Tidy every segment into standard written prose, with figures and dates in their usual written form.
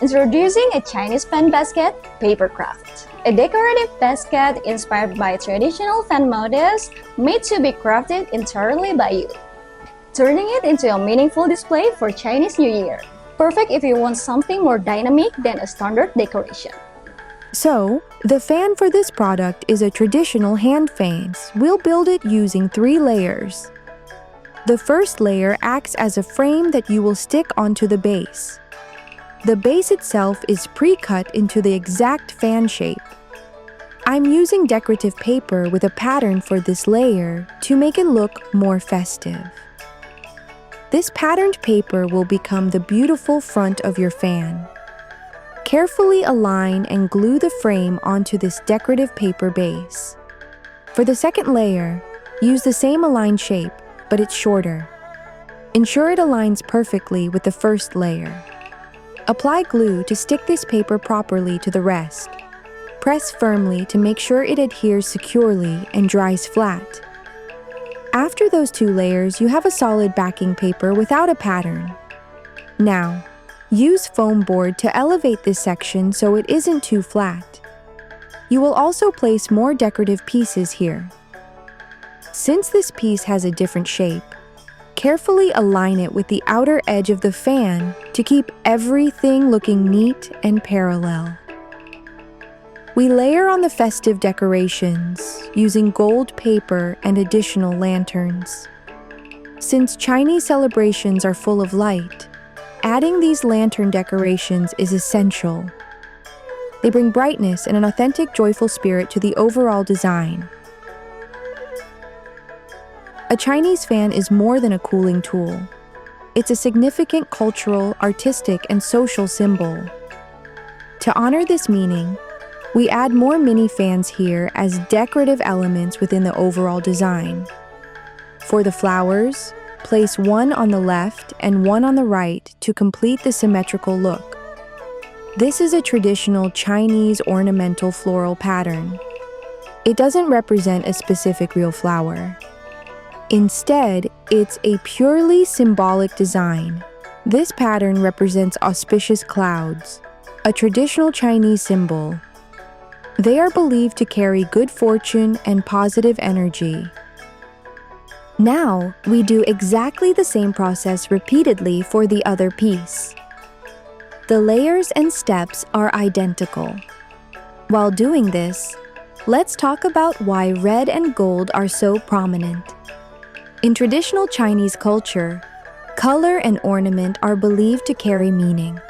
Introducing a Chinese fan basket, Papercraft. A decorative basket inspired by traditional fan motifs made to be crafted entirely by you. Turning it into a meaningful display for Chinese New Year. Perfect if you want something more dynamic than a standard decoration. So, the fan for this product is a traditional hand fan. We'll build it using 3 layers. The first layer acts as a frame that you will stick onto the base. The base itself is pre-cut into the exact fan shape. I'm using decorative paper with a pattern for this layer to make it look more festive. This patterned paper will become the beautiful front of your fan. Carefully align and glue the frame onto this decorative paper base. For the second layer, use the same aligned shape, but it's shorter. Ensure it aligns perfectly with the first layer. Apply glue to stick this paper properly to the rest. Press firmly to make sure it adheres securely and dries flat. After those 2 layers, you have a solid backing paper without a pattern. Now, use foam board to elevate this section so it isn't too flat. You will also place more decorative pieces here. Since this piece has a different shape, carefully align it with the outer edge of the fan to keep everything looking neat and parallel. We layer on the festive decorations using gold paper and additional lanterns. Since Chinese celebrations are full of light, adding these lantern decorations is essential. They bring brightness and an authentic, joyful spirit to the overall design. A Chinese fan is more than a cooling tool. It's a significant cultural, artistic, and social symbol. To honor this meaning, we add more mini fans here as decorative elements within the overall design. For the flowers, place one on the left and one on the right to complete the symmetrical look. This is a traditional Chinese ornamental floral pattern. It doesn't represent a specific real flower. Instead, it's a purely symbolic design. This pattern represents auspicious clouds, a traditional Chinese symbol. They are believed to carry good fortune and positive energy. Now, we do exactly the same process repeatedly for the other piece. The layers and steps are identical. While doing this, let's talk about why red and gold are so prominent. In traditional Chinese culture, color and ornament are believed to carry meaning.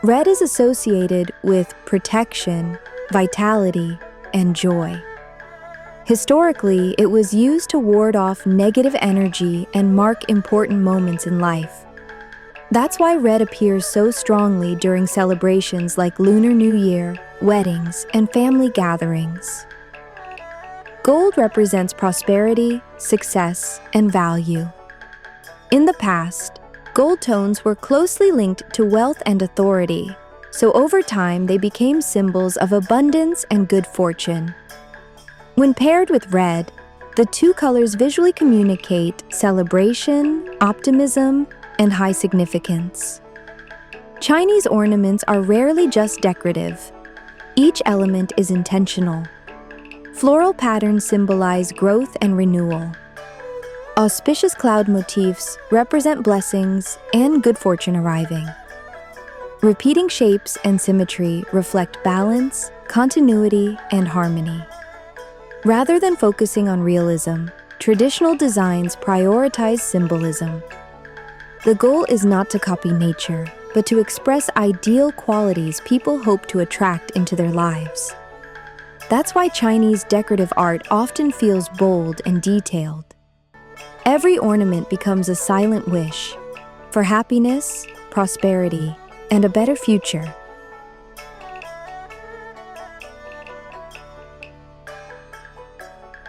Red is associated with protection, vitality, and joy. Historically, it was used to ward off negative energy and mark important moments in life. That's why red appears so strongly during celebrations like Lunar New Year, weddings, and family gatherings. Gold represents prosperity, success, and value. In the past, gold tones were closely linked to wealth and authority, so over time they became symbols of abundance and good fortune. When paired with red, the 2 colors visually communicate celebration, optimism, and high significance. Chinese ornaments are rarely just decorative. Each element is intentional. Floral patterns symbolize growth and renewal. Auspicious cloud motifs represent blessings and good fortune arriving. Repeating shapes and symmetry reflect balance, continuity, and harmony. Rather than focusing on realism, traditional designs prioritize symbolism. The goal is not to copy nature, but to express ideal qualities people hope to attract into their lives. That's why Chinese decorative art often feels bold and detailed. Every ornament becomes a silent wish for happiness, prosperity, and a better future.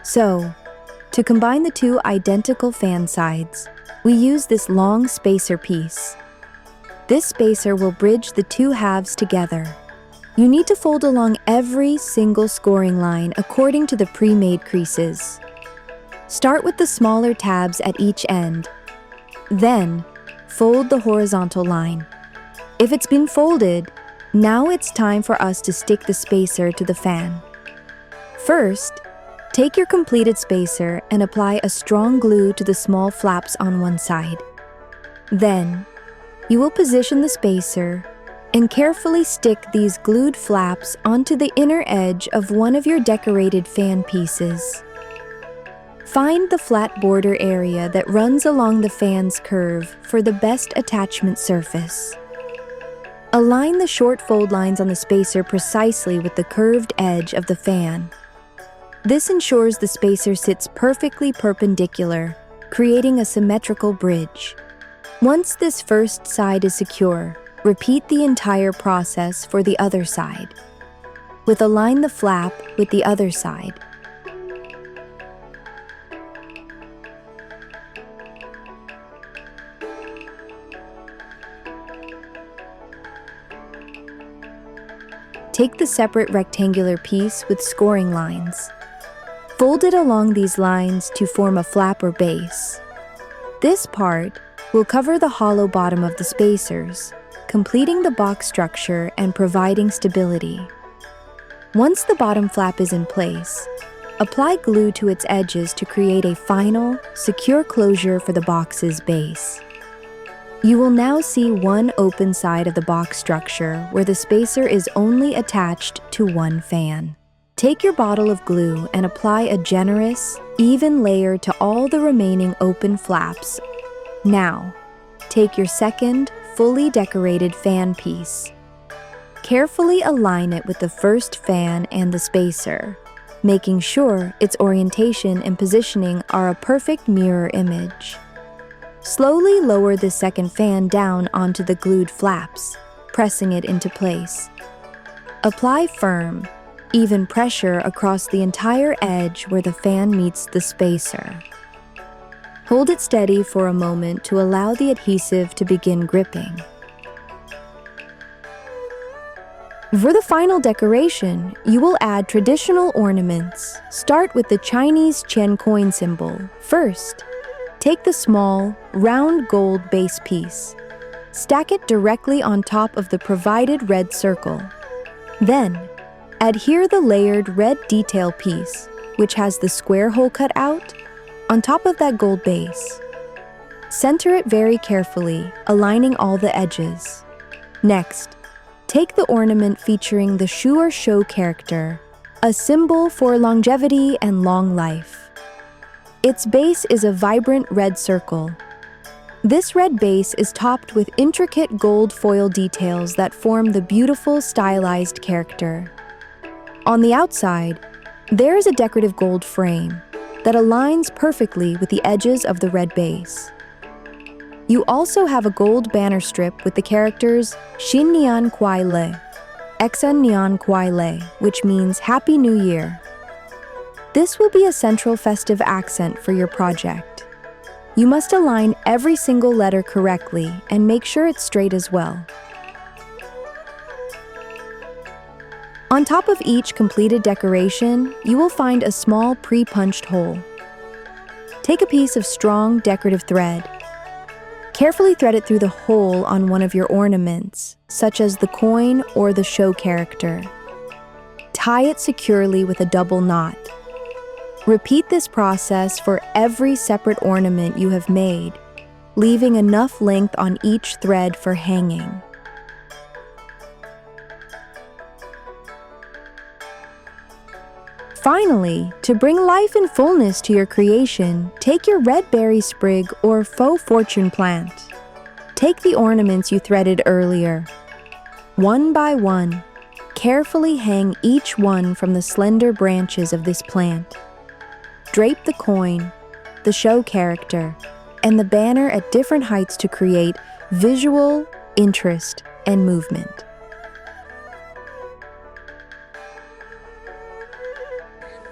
So, to combine the 2 identical fan sides, we use this long spacer piece. This spacer will bridge the 2 halves together. You need to fold along every single scoring line according to the pre-made creases. Start with the smaller tabs at each end. Then, fold the horizontal line. If it's been folded, now it's time for us to stick the spacer to the fan. First, take your completed spacer and apply a strong glue to the small flaps on one side. Then, you will position the spacer and carefully stick these glued flaps onto the inner edge of one of your decorated fan pieces. Find the flat border area that runs along the fan's curve for the best attachment surface. Align the short fold lines on the spacer precisely with the curved edge of the fan. This ensures the spacer sits perfectly perpendicular, creating a symmetrical bridge. Once this first side is secure, repeat the entire process for the other side. Align the flap with the other side. Take the separate rectangular piece with scoring lines. Fold it along these lines to form a flap or base. This part will cover the hollow bottom of the spacers, completing the box structure and providing stability. Once the bottom flap is in place, apply glue to its edges to create a final, secure closure for the box's base. You will now see one open side of the box structure where the spacer is only attached to one fan. Take your bottle of glue and apply a generous, even layer to all the remaining open flaps. Now, take your second, fully decorated fan piece. Carefully align it with the first fan and the spacer, making sure its orientation and positioning are a perfect mirror image. Slowly lower the second fan down onto the glued flaps, pressing it into place. Apply firm, even pressure across the entire edge where the fan meets the spacer. Hold it steady for a moment to allow the adhesive to begin gripping. For the final decoration, you will add traditional ornaments. Start with the Chinese Qian coin symbol. First, take the small, round gold base piece. Stack it directly on top of the provided red circle. Then, adhere the layered red detail piece, which has the square hole cut out, on top of that gold base. Center it very carefully, aligning all the edges. Next, take the ornament featuring the Shu'er Shou character, a symbol for longevity and long life. Its base is a vibrant red circle. This red base is topped with intricate gold foil details that form the beautiful stylized character. On the outside, there is a decorative gold frame that aligns perfectly with the edges of the red base. You also have a gold banner strip with the characters Xin Nian Kuai Le, Exan Nian Kuai Le, which means Happy New Year. This will be a central festive accent for your project. You must align every single letter correctly and make sure it's straight as well. On top of each completed decoration, you will find a small pre-punched hole. Take a piece of strong decorative thread. Carefully thread it through the hole on one of your ornaments, such as the coin or the show character. Tie it securely with a double knot. Repeat this process for every separate ornament you have made, leaving enough length on each thread for hanging. Finally, to bring life and fullness to your creation, take your red berry sprig or faux fortune plant. Take the ornaments you threaded earlier. One by one, carefully hang each one from the slender branches of this plant. Drape the coin, the show character, and the banner at different heights to create visual interest and movement.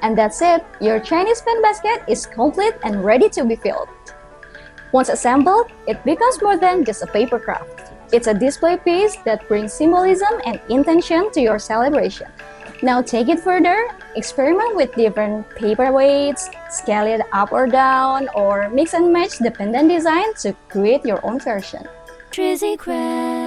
And that's it! Your Chinese fan basket is complete and ready to be filled. Once assembled, it becomes more than just a paper craft. It's a display piece that brings symbolism and intention to your celebration. Now take it further, experiment with different paper weights, scale it up or down, or mix and match the pendant design to create your own version. Trizzy Craft.